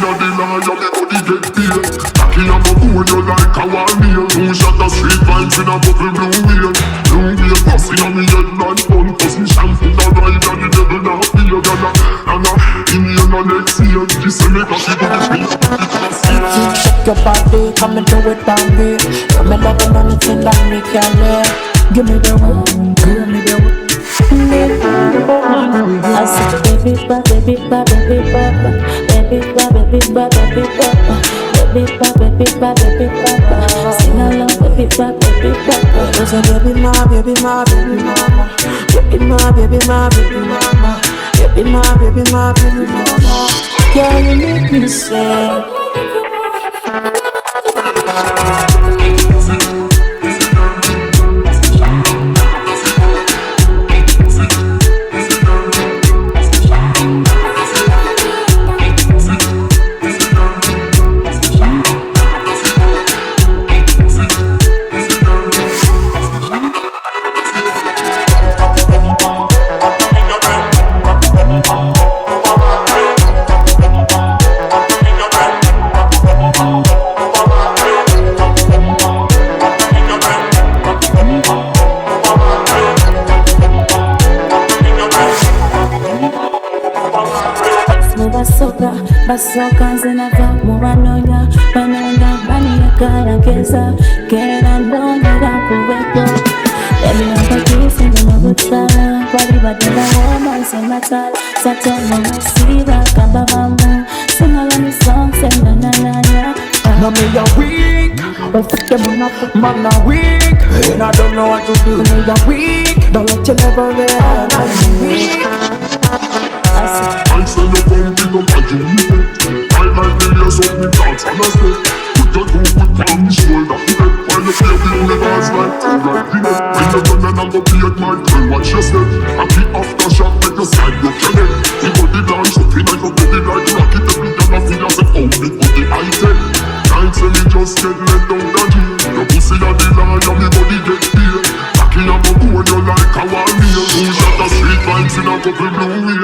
a the liar, me body get paid. Cocky and go board you like a war meal. 2 shot of street vibes in a bubble blue wheel. Blue wheel passing on me head like fun. Cause me shampoo the ride and the devil not feel. And in here no next year. She say me cocky to the face. Shake your body, come and do it on me. Come and love on anything that me can live. Give me the one, give me the one. I said baby ba, baby ba, baby ba, baby ba, baby ba, baby ba, baby ba, baby ba, baby ba. Sing along, baby ba, baby ba. I said baby ma, baby ma, baby mama, baby ma, baby ma, baby mama, baby ma, baby ma, baby mama. Girl, you make me say. Basoka zinava mubanonya banonga baniyakala keza kera ndongera kuwepo Baby napakisi nimabutala wali badela wama sematala satoma masiva kamba mamu singala ni song senda nananya Now me a weak, but fuck them on up, man a weak. And I don't know what to do. Me a weak, don't let you never realize I'm weak. I say you come pick up and you need it. I like the years of me dance and I say put your 2 foot on me shoulder to it. While you play with me dance like two right here. When you turn and I go play at my girl, watch your step. And the aftershock make you slide your connect. We go the dance up in like a body like rocket. Every time I feel yourself out, me put the item. Can't say me just get let down the G. Your pussy a the liar, me body get paid. Cocky and go board you like a war meal. 2 shot of street vibes in a couple blue wheel.